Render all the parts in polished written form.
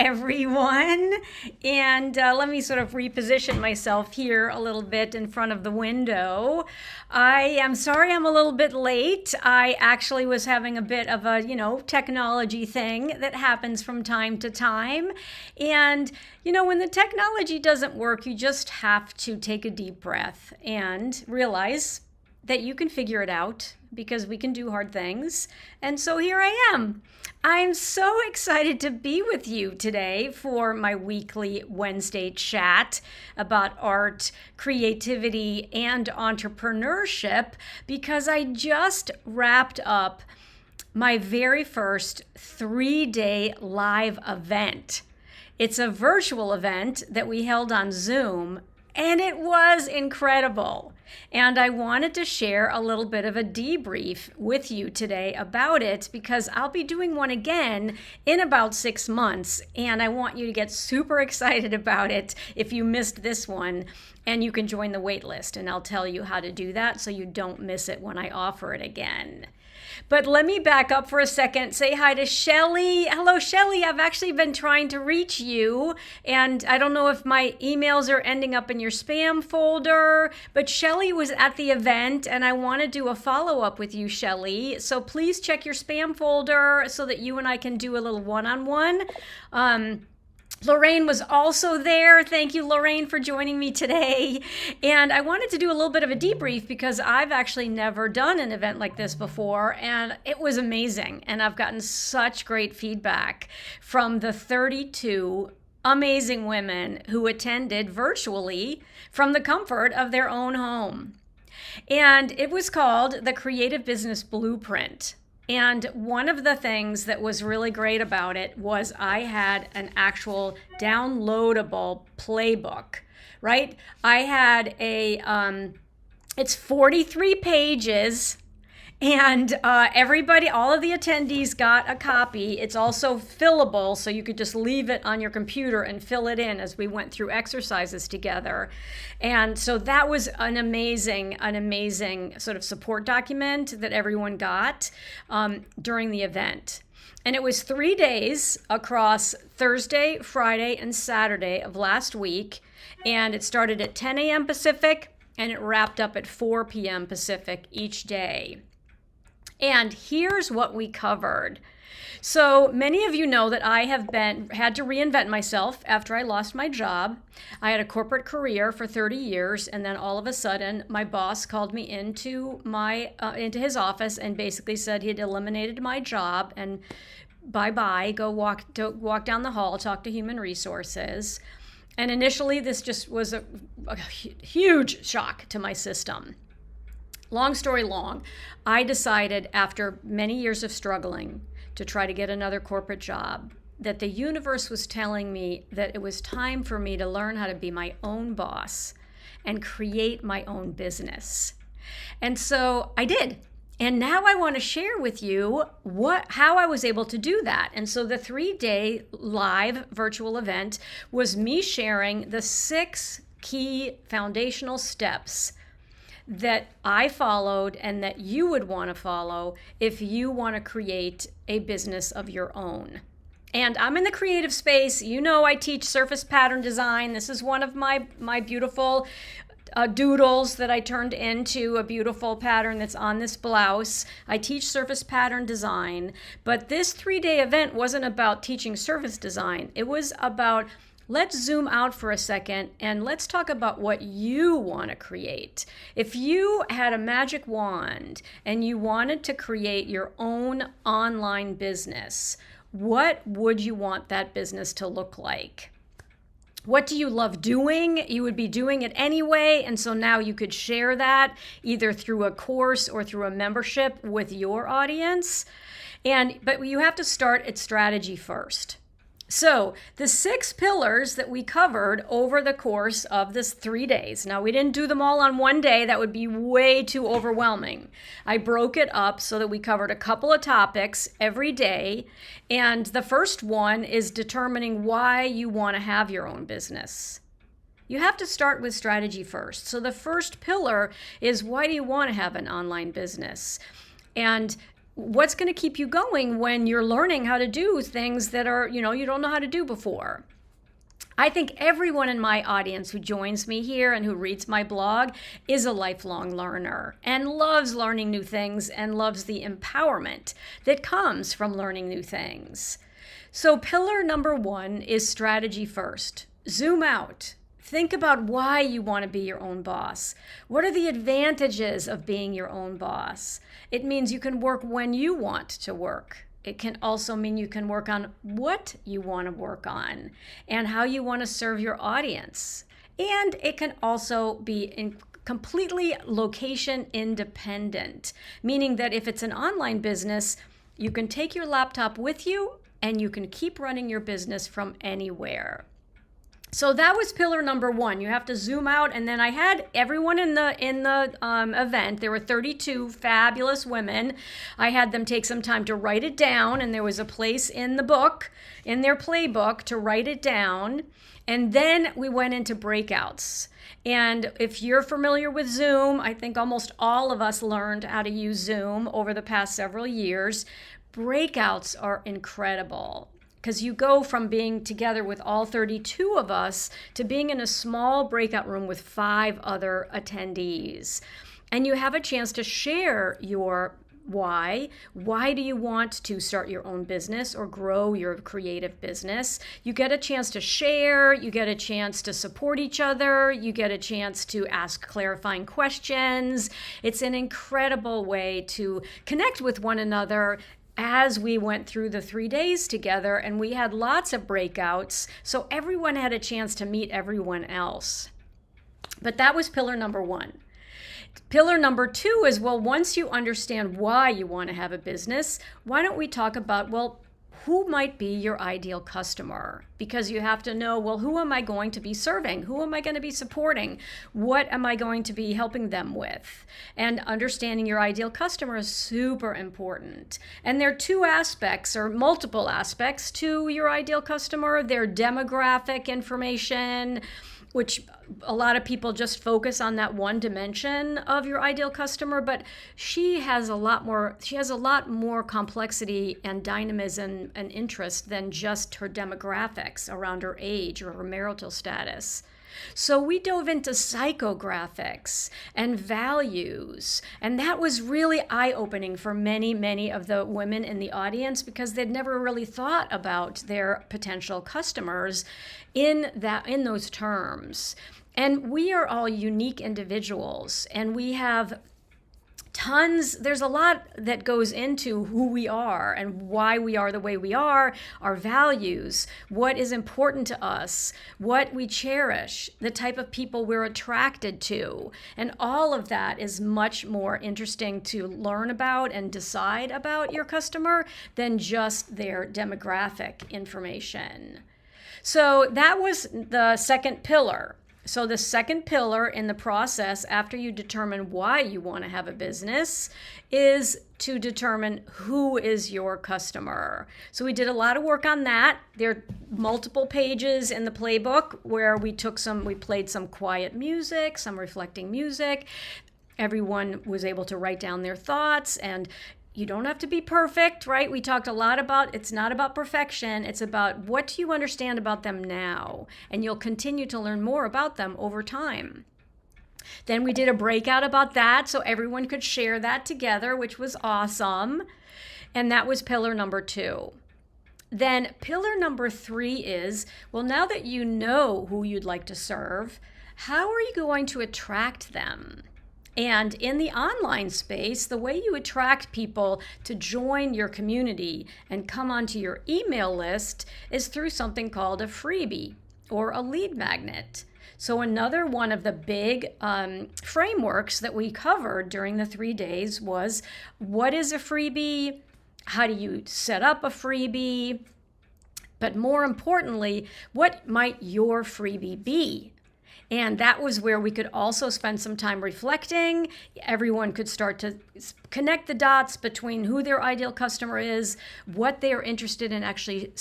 everyone. And let me sort of reposition myself here a little bit in front of the window. I am sorry I'm a little bit late. I actually was having a bit of a, technology thing that happens from time to time. And, when the technology doesn't work, you just have to take a deep breath and realize that you can figure it out because we can do hard things. And so here I am. I'm so excited to be with you today for my weekly Wednesday chat about art, creativity, and entrepreneurship because I just wrapped up my very first 3-day live event. It's a virtual event that we held on Zoom, and it was incredible. And I wanted to share a little bit of a debrief with you today about it because I'll be doing one again in about 6 months. And I want you to get super excited about it if you missed this one. And you can join the wait list, and I'll tell you how to do that so you don't miss it when I offer it again. But let me back up for a second. Say hi to Shelly. Hello, Shelly. I've actually been trying to reach you, and I don't know if my emails are ending up in your spam folder, but Shelly was at the event, and I want to do a follow-up with you, Shelly. So please check your spam folder so that you and I can do a little one-on-one. Lorraine was also there. Thank you, Lorraine, for joining me today. And I wanted to do a little bit of a debrief because I've actually never done an event like this before, and it was amazing. And I've gotten such great feedback from the 32 amazing women who attended virtually from the comfort of their own home. And it was called the Creative Business Blueprint. And one of the things that was really great about it was I had an actual downloadable playbook, right? I had it's 43 pages, and everybody, all of the attendees got a copy. It's also fillable, so you could just leave it on your computer and fill it in as we went through exercises together. And so that was an amazing sort of support document that everyone got during the event. And it was 3 days across Thursday, Friday, and Saturday of last week. And it started at 10 a.m. Pacific, and it wrapped up at 4 p.m. Pacific each day. And here's what we covered. So many of you know that I have had to reinvent myself after I lost my job. I had a corporate career for 30 years, and then all of a sudden, my boss called me into his office and basically said he had eliminated my job and bye-bye, go walk down the hall, talk to human resources. And initially, this just was a huge shock to my system. Long story long, I decided after many years of struggling to try to get another corporate job that the universe was telling me that it was time for me to learn how to be my own boss and create my own business. And so I did. And now I want to share with you how I was able to do that. And so the 3-day live virtual event was me sharing the 6 key foundational steps that I followed and that you would want to follow if you want to create a business of your own. And I'm in the creative space. I teach surface pattern design. This is one of my beautiful doodles that I turned into a beautiful pattern that's on this blouse. I teach surface pattern design, but this 3-day event wasn't about teaching surface design. It was about let's zoom out for a second and let's talk about what you want to create. If you had a magic wand and you wanted to create your own online business, what would you want that business to look like? What do you love doing? You would be doing it anyway, and so now you could share that either through a course or through a membership with your audience. But you have to start at strategy first. So the 6 pillars that we covered over the course of this 3 days. Now, we didn't do them all on one day. That would be way too overwhelming. I broke it up so that we covered a couple of topics every day. And the first one is determining why you want to have your own business. You have to start with strategy first. So the first pillar is, why do you want to have an online business? And what's going to keep you going when you're learning how to do things that are, you don't know how to do before? I think everyone in my audience who joins me here and who reads my blog is a lifelong learner and loves learning new things and loves the empowerment that comes from learning new things. So pillar number 1 is strategy first. Zoom out. Think about why you want to be your own boss. What are the advantages of being your own boss? It means you can work when you want to work. It can also mean you can work on what you want to work on and how you want to serve your audience. And it can also be completely location independent, meaning that if it's an online business, you can take your laptop with you and you can keep running your business from anywhere. So that was pillar number 1. You have to zoom out. And then I had everyone in the event. There were 32 fabulous women. I had them take some time to write it down. And there was a place in the book, in their playbook, to write it down. And then we went into breakouts. And if you're familiar with Zoom, I think almost all of us learned how to use Zoom over the past several years. Breakouts are incredible, because you go from being together with all 32 of us to being in a small breakout room with 5 other attendees. And you have a chance to share your why. Why do you want to start your own business or grow your creative business? You get a chance to share, you get a chance to support each other, you get a chance to ask clarifying questions. It's an incredible way to connect with one another as we went through the 3 days together, and we had lots of breakouts, so everyone had a chance to meet everyone else. But that was pillar number 1. Pillar number 2 is, well, once you understand why you want to have a business, why don't we talk about, well, who might be your ideal customer? Because you have to know, well, who am I going to be serving? Who am I going to be supporting? What am I going to be helping them with? And understanding your ideal customer is super important. And there are 2 aspects or multiple aspects to your ideal customer. Their demographic information, which a lot of people just focus on that one dimension of your ideal customer, but she has a lot more complexity and dynamism and interest than just her demographics around her age or her marital status. So we dove into psychographics and values, and that was really eye-opening for many, many of the women in the audience, because they'd never really thought about their potential customers in those terms. And we are all unique individuals, and we have there's a lot that goes into who we are and why we are the way we are, our values, what is important to us, what we cherish, the type of people we're attracted to. And all of that is much more interesting to learn about and decide about your customer than just their demographic information. So that was the second pillar. So the second pillar in the process, after you determine why you want to have a business, is to determine who is your customer. So we did a lot of work on that. There are multiple pages in the playbook where we played some quiet music, some reflecting music. Everyone was able to write down their thoughts, and you don't have to be perfect, right? We talked a lot about, it's not about perfection. It's about, what do you understand about them now? And you'll continue to learn more about them over time. Then we did a breakout about that, so everyone could share that together, which was awesome. And that was pillar number 2. Then pillar number 3 is, well, now that you know who you'd like to serve, how are you going to attract them? And in the online space, the way you attract people to join your community and come onto your email list is through something called a freebie or a lead magnet. So another one of the big frameworks that we covered during the 3 days was, what is a freebie? How do you set up a freebie? But more importantly, what might your freebie be? And that was where we could also spend some time reflecting. Everyone could start to connect the dots between who their ideal customer is, what they are interested in actually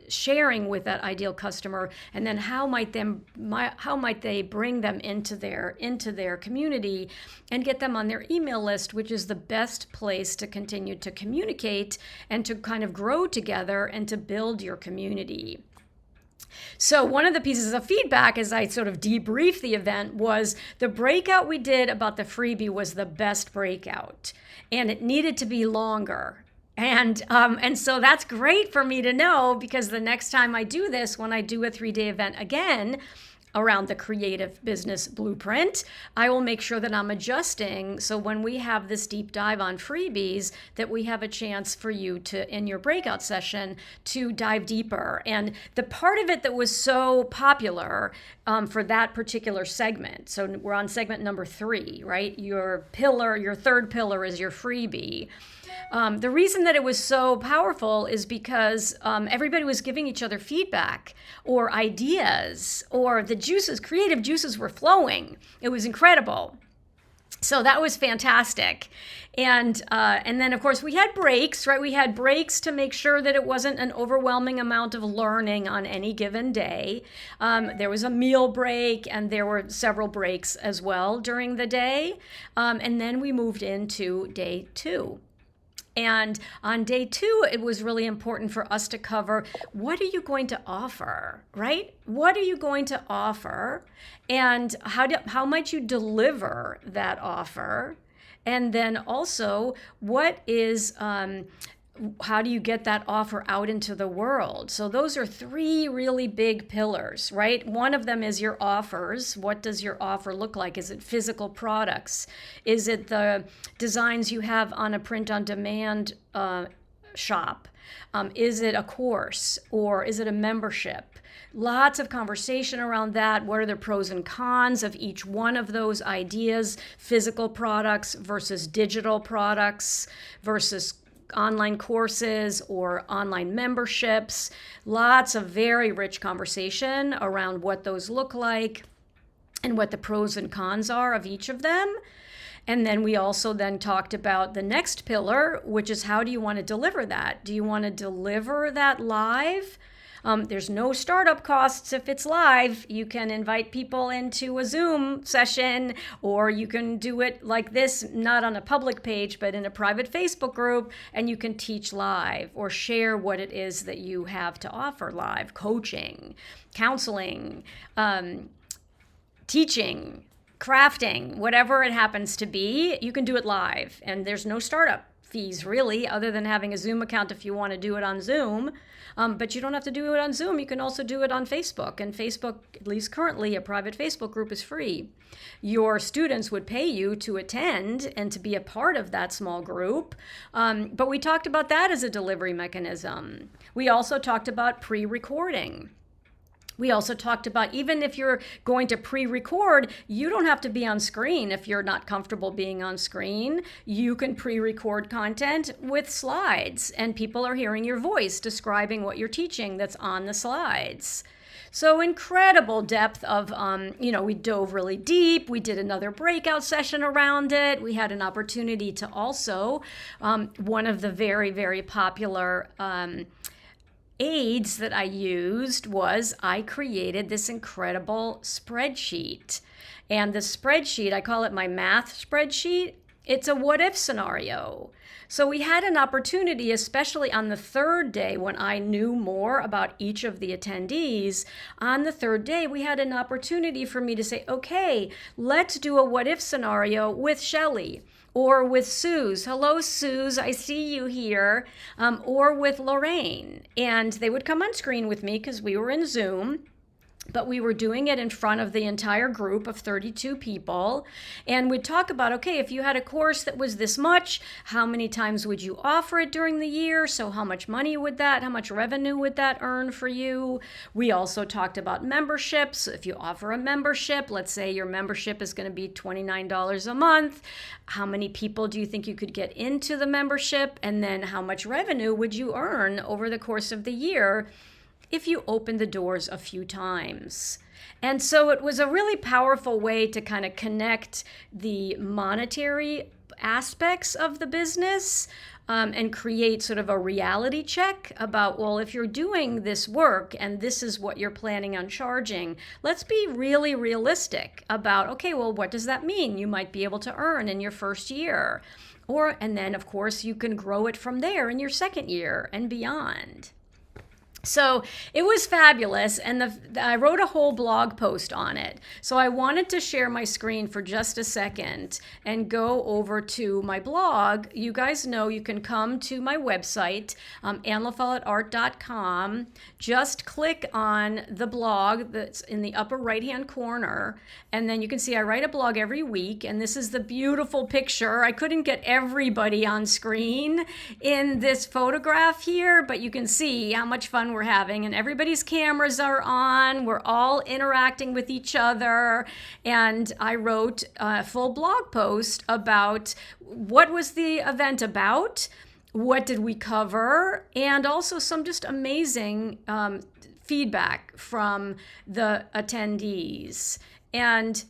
sharing with that ideal customer, and then how might they bring them into their community and get them on their email list, which is the best place to continue to communicate and to kind of grow together and to build your community. So one of the pieces of feedback as I sort of debriefed the event was the breakout we did about the freebie was the best breakout, and it needed to be longer. And so that's great for me to know, because the next time I do this, when I do a 3-day event again around the creative business blueprint, I will make sure that I'm adjusting. So when we have this deep dive on freebies, that we have a chance for you to, in your breakout session, to dive deeper. And the part of it that was so popular for that particular segment, so we're on segment number 3, right? Your third pillar is your freebie. The reason that it was so powerful is because everybody was giving each other feedback or ideas, or the creative juices were flowing. It was incredible. So that was fantastic. And then, of course, we had breaks, right? We had breaks to make sure that it wasn't an overwhelming amount of learning on any given day. There was a meal break, and there were several breaks as well during the day. And then we moved into day 2. And on day 2, it was really important for us to cover, what are you going to offer, right? What are you going to offer? And how might you deliver that offer? And then also, how do you get that offer out into the world? So those are 3 really big pillars, right? One of them is your offers. What does your offer look like? Is it physical products? Is it the designs you have on a print-on-demand shop? Is it a course, or is it a membership? Lots of conversation around that. What are the pros and cons of each one of those ideas? Physical products versus digital products versus online courses or online memberships. Lots of very rich conversation around what those look like and what the pros and cons are of each of them. And then we also then talked about the next pillar, which is, how do you want to deliver that? Do you want to deliver that live? There's no startup costs if it's live. You can invite people into a Zoom session, or you can do it like this, not on a public page, but in a private Facebook group, and you can teach live or share what it is that you have to offer live: coaching, counseling, teaching, crafting, whatever it happens to be. You can do it live, and there's no startup fees really, other than having a Zoom account if you want to do it on Zoom. But you don't have to do it on Zoom. You can also do it on Facebook. And Facebook, at least currently, a private Facebook group is free. Your students would pay you to attend and to be a part of that small group. But we talked about that as a delivery mechanism. We also talked about pre-recording. We also talked about, even if you're going to pre-record, you don't have to be on screen if you're not comfortable being on screen. You can pre-record content with slides, and people are hearing your voice describing what you're teaching that's on the slides. So incredible depth of, we dove really deep. We did another breakout session around it. We had an opportunity to also, one of the very, very popular aids that I used was, I created this incredible spreadsheet. And the spreadsheet, I call it my math spreadsheet. It's a what if scenario. So we had an opportunity, especially on the 3rd day, when I knew more about each of the attendees. On the 3rd day, we had an opportunity for me to say, okay, let's do a what if scenario with Shelley, or with Suze. Hello, Suze, I see you here. Or with Lorraine. And they would come on screen with me because we were in Zoom. But we were doing it in front of the entire group of 32 people. And we'd talk about, okay, if you had a course that was this much, how many times would you offer it during the year? So how much money would that, how much revenue would that earn for you? We also talked about memberships. If you offer a membership, let's say your membership is going to be $29 a month. How many people do you think you could get into the membership? And then how much revenue would you earn over the course of the year if you open the doors a few times? And so it was a really powerful way to kind of connect the monetary aspects of the business, and create sort of a reality check about, well, if you're doing this work and this is what you're planning on charging, let's be really realistic about, okay, well, what does that mean you might be able to earn in your first year? And then, of course, you can grow it from there in your second year and beyond. So it was fabulous, and I wrote a whole blog post on it. So I wanted to share my screen for just a second and go over to my blog. You guys know you can come to my website, ANNELAFOLLETTEART.com. Just click on the blog that's in the upper right-hand corner, and then you can see I write a blog every week, and this is the beautiful picture. I couldn't get everybody on screen in this photograph here, but you can see how much fun we're having, and everybody's cameras are on. We're all interacting with each other, and I wrote a full blog post about what was the event about, what did we cover, and also some just amazing feedback from the attendees. And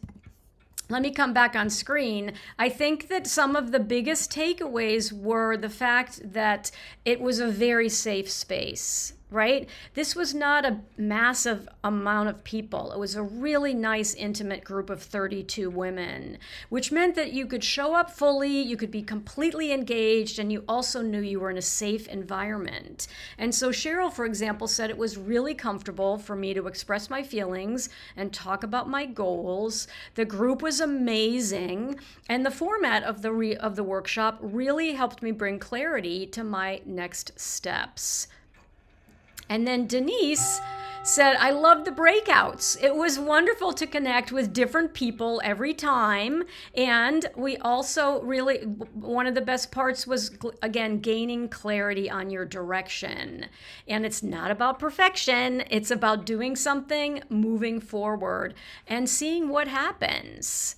let me come back on screen. I think that some of the biggest takeaways were the fact that it was a very safe space, right? This was not a massive amount of people. It was a really nice, intimate group of 32 women, which meant that you could show up fully, you could be completely engaged, and you also knew you were in a safe environment. And so Cheryl, for example, said it was really comfortable for me to express my feelings and talk about my goals. The group was amazing, and the format of the workshop really helped me bring clarity to my next steps. And then Denise said, I loved the breakouts. It was wonderful to connect with different people every time. And we also really, one of the best parts was, again, gaining clarity on your direction. And it's not about perfection. It's about doing something, moving forward, and seeing what happens.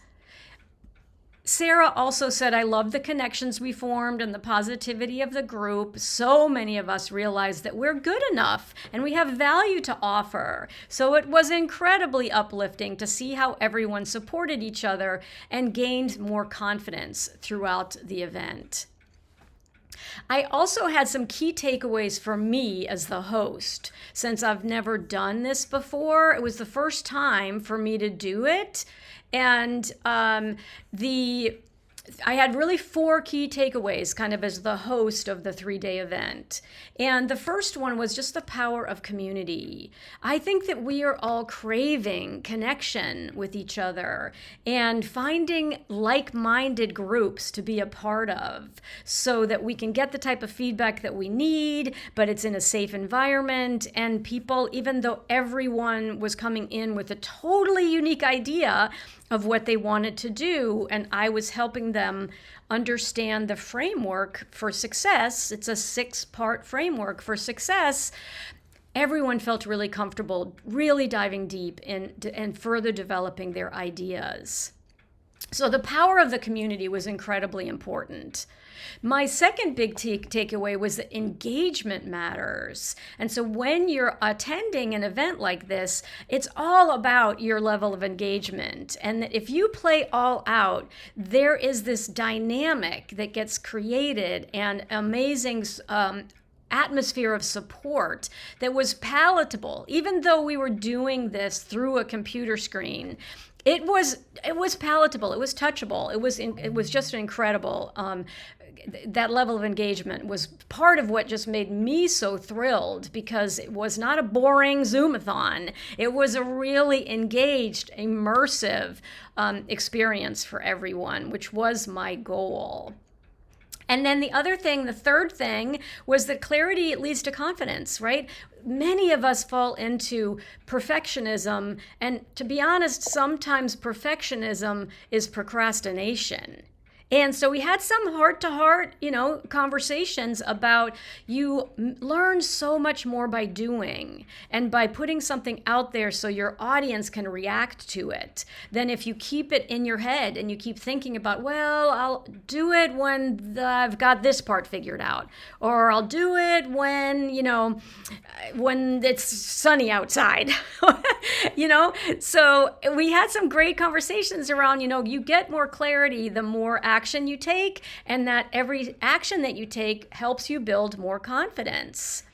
Sarah also said, I love the connections we formed and the positivity of the group. So many of us realized that we're good enough and we have value to offer. So it was incredibly uplifting to see how everyone supported each other and gained more confidence throughout the event. I also had some key takeaways for me as the host. Since I've never done this before, it was the first time for me to do it. And I had really 4 key takeaways kind of as the host of the 3-day event. And the first one was just the power of community. I think that we are all craving connection with each other and finding like-minded groups to be a part of so that we can get the type of feedback that we need, but it's in a safe environment. And people, even though everyone was coming in with a totally unique idea of what they wanted to do, and I was helping them understand the framework for success. It's a 6-part framework for success. Everyone felt really comfortable, really diving deep and further developing their ideas. So the power of the community was incredibly important. My second big takeaway was that engagement matters. And so when you're attending an event like this, it's all about your level of engagement. And that if you play all out, there is this dynamic that gets created and amazing atmosphere of support that was palatable. Even though we were doing this through a computer screen, it was palatable. It was touchable. It was just incredible. That level of engagement was part of what just made me so thrilled, because it was not a boring Zoomathon. It was a really engaged, immersive experience for everyone, which was my goal. And then the third thing was that clarity leads to confidence, right? Many of us fall into perfectionism, and to be honest, sometimes perfectionism is procrastination. And so we had some heart-to-heart, conversations about you learn so much more by doing and by putting something out there so your audience can react to it than if you keep it in your head and you keep thinking about, well, I'll do it when I've got this part figured out, or I'll do it when it's sunny outside, So we had some great conversations around, you get more clarity the more action you take, and that every action that you take helps you build more confidence.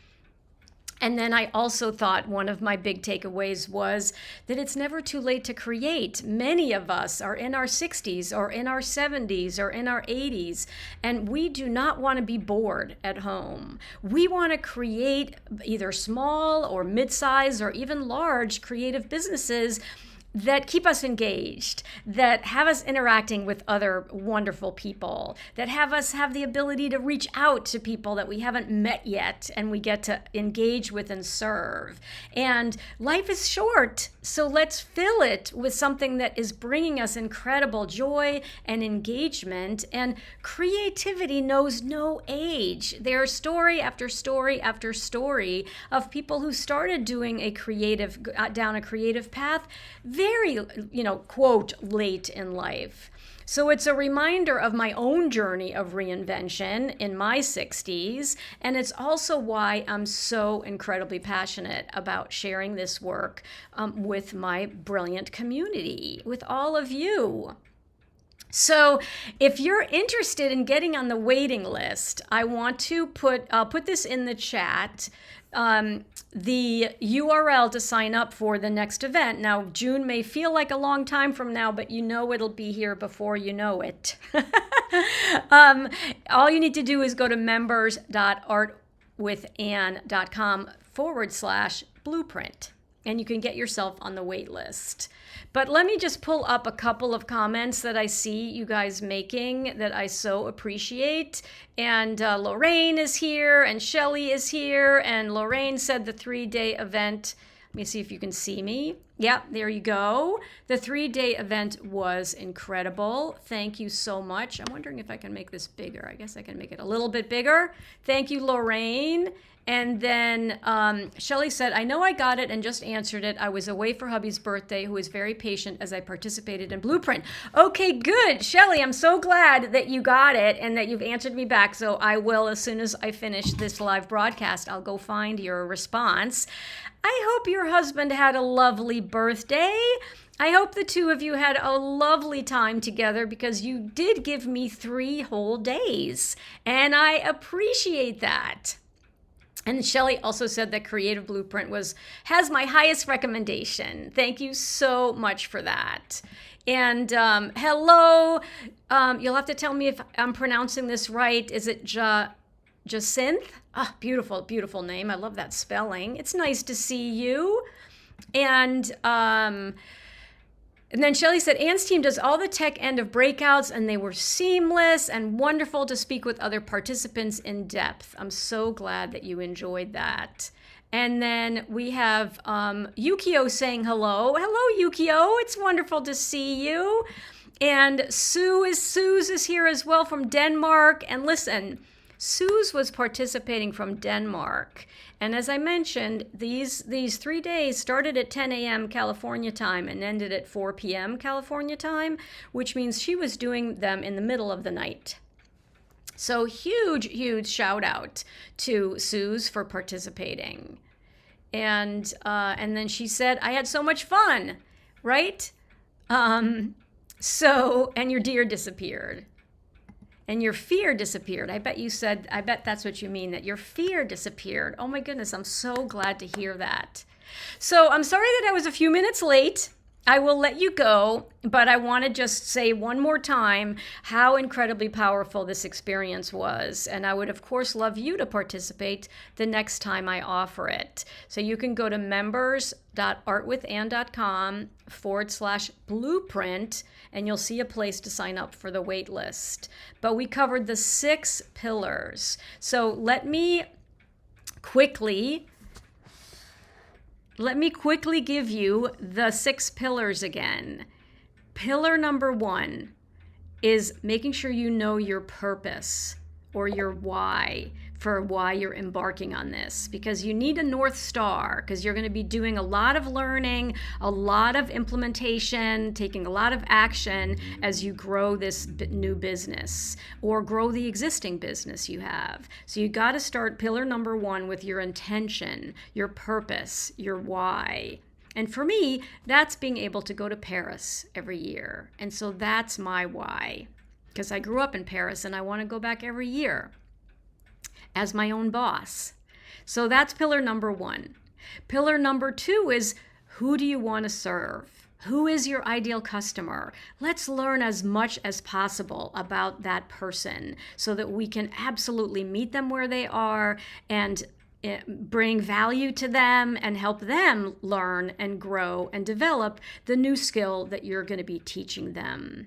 And then I also thought one of my big takeaways was that it's never too late to create. Many of us are in our 60s or in our 70s or in our 80s, and we do not want to be bored at home. We want to create either small or mid-size or even large creative businesses that keep us engaged, that have us interacting with other wonderful people, that have us have the ability to reach out to people that we haven't met yet and we get to engage with and serve. And life is short, so let's fill it with something that is bringing us incredible joy and engagement. And creativity knows no age. There's story after story after story of people who started doing down a creative path very, quote, late in life. So it's a reminder of my own journey of reinvention in my 60s, and it's also why I'm so incredibly passionate about sharing this work with my brilliant community, with all of you. So if you're interested in getting on the waiting list, I want to I'll put this in the chat, the URL to sign up for the next event. Now, June may feel like a long time from now, but it'll be here before you know it. All you need to do is go to members.artwithanne.com/blueprint, and you can get yourself on the wait list. But let me just pull up a couple of comments that I see you guys making that I so appreciate. And Lorraine is here, and Shelly is here, and Lorraine said the 3-day event. Let me see if you can see me. Yep, there you go. The 3-day event was incredible. Thank you so much. I'm wondering if I can make this bigger. I guess I can make it a little bit bigger. Thank you, Lorraine. And then Shelly said, I know I got it and just answered it. I was away for hubby's birthday, who was very patient as I participated in Blueprint. Okay, good. Shelly, I'm so glad that you got it and that you've answered me back. So I will, as soon as I finish this live broadcast, I'll go find your response. I hope your husband had a lovely birthday. I hope the two of you had a lovely time together, because you did give me 3 whole days, and I appreciate that. And Shelly also said that Creative Blueprint has my highest recommendation. Thank you so much for that. And hello, you'll have to tell me if I'm pronouncing this right. Is it Jacinth? Ah, beautiful, beautiful name. I love that spelling. It's nice to see you. And then Shelly said, Anne's team does all the tech end of breakouts, and they were seamless and wonderful to speak with other participants in depth. I'm so glad that you enjoyed that. And then we have Yukio saying hello. Hello, Yukio. It's wonderful to see you. And Suze is here as well from Denmark. And listen, Suze was participating from Denmark. And as I mentioned, these 3 days started at 10 a.m. California time and ended at 4 p.m. California time, which means she was doing them in the middle of the night. So huge, huge shout out to Suze for participating. And then she said, I had so much fun, right? And your deer disappeared. And your fear disappeared. I bet that's what you mean, that your fear disappeared. Oh my goodness, I'm so glad to hear that. So I'm sorry that I was a few minutes late. I will let you go, but I want to just say one more time how incredibly powerful this experience was. And I would, of course, love you to participate the next time I offer it. So you can go to members.artwithanne.com/blueprint, and you'll see a place to sign up for the wait list. But we covered the 6 pillars. So let me quickly give you the 6 pillars again. Pillar number 1 is making sure you know your purpose or your why for why you're embarking on this, because you need a North Star, because you're going to be doing a lot of learning, a lot of implementation, taking a lot of action as you grow this new business or grow the existing business you have. So you got to start pillar number 1 with your intention, your purpose, your why. And for me, that's being able to go to Paris every year. And so that's my why. because I grew up in Paris and I want to go back every year as my own boss. So that's pillar number 1. Pillar number 2 is, who do you want to serve? Who is your ideal customer? Let's learn as much as possible about that person so that we can absolutely meet them where they are and bring value to them and help them learn and grow and develop the new skill that you're going to be teaching them.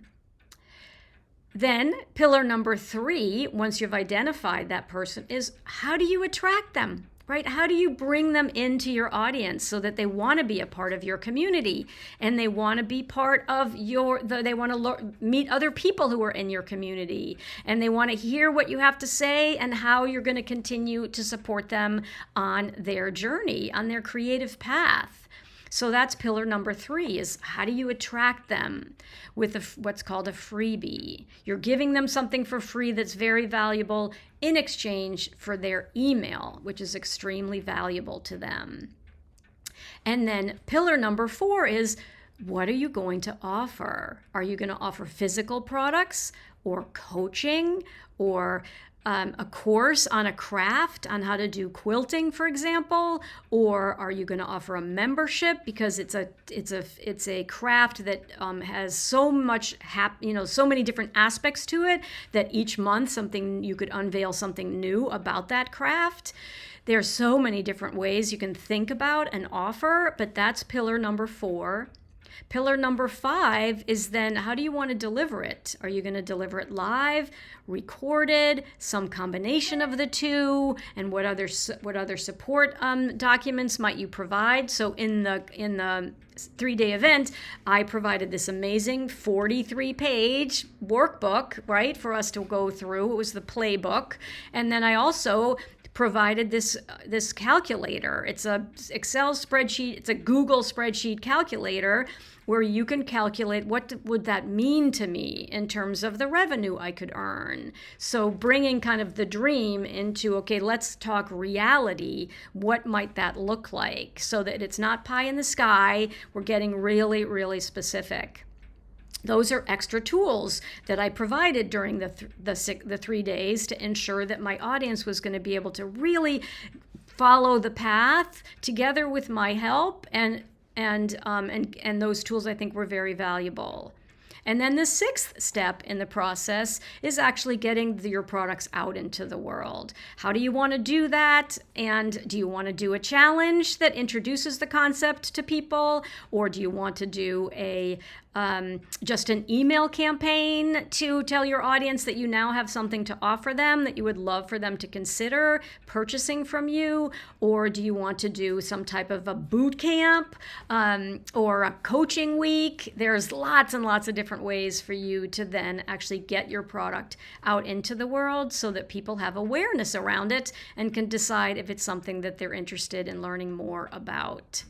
Then pillar number 3, once you've identified that person, is how do you attract them? Right? How do you bring them into your audience so that they want to be a part of your community and they want to be part of they want to meet other people who are in your community and they want to hear what you have to say and how you're going to continue to support them on their journey, on their creative path. So that's pillar number 3, is how do you attract them with what's called a freebie? You're giving them something for free that's very valuable in exchange for their email, which is extremely valuable to them. And then pillar number 4 is, what are you going to offer? Are you going to offer physical products or coaching or a course on a craft on how to do quilting, for example? Or are you going to offer a membership because it's a craft that has so much so many different aspects to it that each month you could unveil something new about that craft. There's so many different ways you can think about and offer, but that's pillar number 4. Pillar number 5 is then, how do you want to deliver it? Are you going to deliver it live, recorded, some combination of the two, and what other support documents might you provide? So in the 3-day event, I provided this amazing 43-page workbook, right, for us to go through. It was the playbook, and then I also provided this calculator. It's a Excel spreadsheet. It's a Google spreadsheet calculator where you can calculate what would that mean to me in terms of the revenue I could earn. So bringing kind of the dream into, okay, let's talk reality. What might that look like? So that it's not pie in the sky. We're getting really, really specific. Those are extra tools that I provided during the 3 days to ensure that my audience was going to be able to really follow the path together with my help, and those tools I think were very valuable. And then the 6th step in the process is actually getting your products out into the world. How do you want to do that? And do you want to do a challenge that introduces the concept to people? Or do you want to do just an email campaign to tell your audience that you now have something to offer them that you would love for them to consider purchasing from you? Or do you want to do some type of a boot camp or a coaching week? There's lots and lots of different ways for you to then actually get your product out into the world so that people have awareness around it and can decide if it's something that they're interested in learning more about.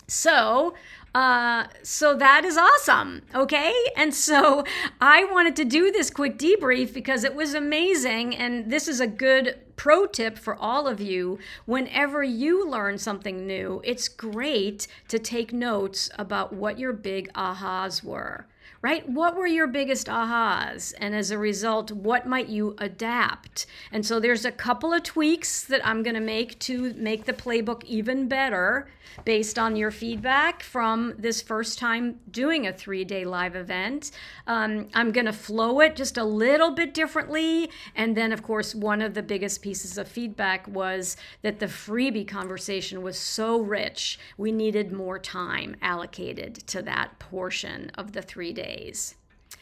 So that is awesome, okay? And so I wanted to do this quick debrief because it was amazing, and this is a good pro tip for all of you. Whenever you learn something new, it's great to take notes about what your big ahas were. Right? What were your biggest ahas? And as a result, what might you adapt? And so there's a couple of tweaks that I'm going to make to make the playbook even better based on your feedback from this first time doing a 3-day live event. I'm going to flow it just a little bit differently. And then, of course, one of the biggest pieces of feedback was that the freebie conversation was so rich. We needed more time allocated to that portion of the 3 days.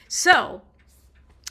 So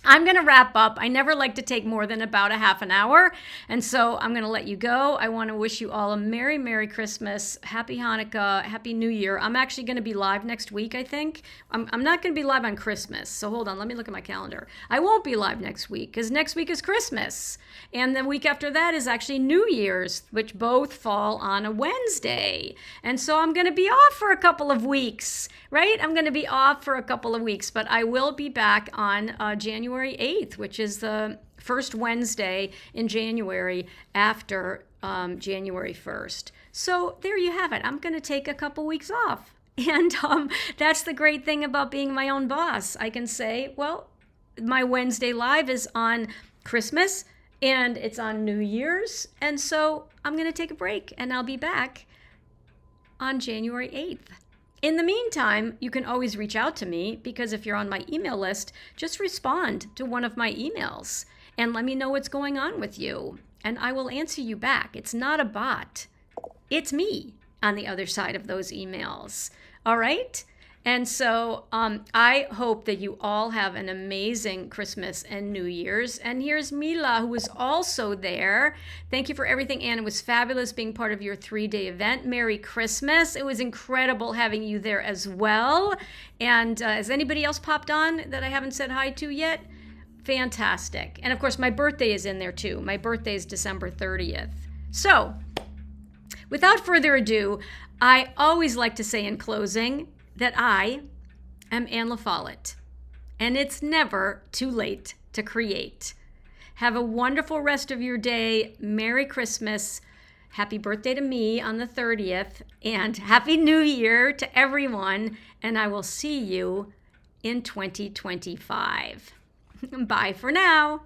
I'm going to wrap up. I never like to take more than about a half an hour. And so I'm going to let you go. I want to wish you all a Merry, Merry Christmas, Happy Hanukkah, Happy New Year. I'm actually going to be live next week, I think. I'm not going to be live on Christmas. So hold on, let me look at my calendar. I won't be live next week because next week is Christmas. And the week after that is actually New Year's, which both fall on a Wednesday. And so I'm going to be off for a couple of weeks, right? I'm going to be off for a couple of weeks, but I will be back on January 8th, which is the first Wednesday in January after January 1st. So there you have it. I'm going to take a couple weeks off. And that's the great thing about being my own boss. I can say, well, my Wednesday Live is on Christmas and it's on New Year's. And so I'm going to take a break and I'll be back on January 8th. In the meantime, you can always reach out to me because if you're on my email list, just respond to one of my emails and let me know what's going on with you. And I will answer you back. It's not a bot. It's me on the other side of those emails. All right? And so I hope that you all have an amazing Christmas and New Year's. And here's Mila, who was also there. Thank you for everything, Anne. It was fabulous being part of your 3-day event. Merry Christmas. It was incredible having you there as well. And has anybody else popped on that I haven't said hi to yet? Fantastic. And of course, my birthday is in there too. My birthday is December 30th. So, without further ado, I always like to say in closing that I am Anne La Follette, and it's never too late to create. Have a wonderful rest of your day. Merry Christmas. Happy birthday to me on the 30th, and Happy New Year to everyone, and I will see you in 2025. Bye for now.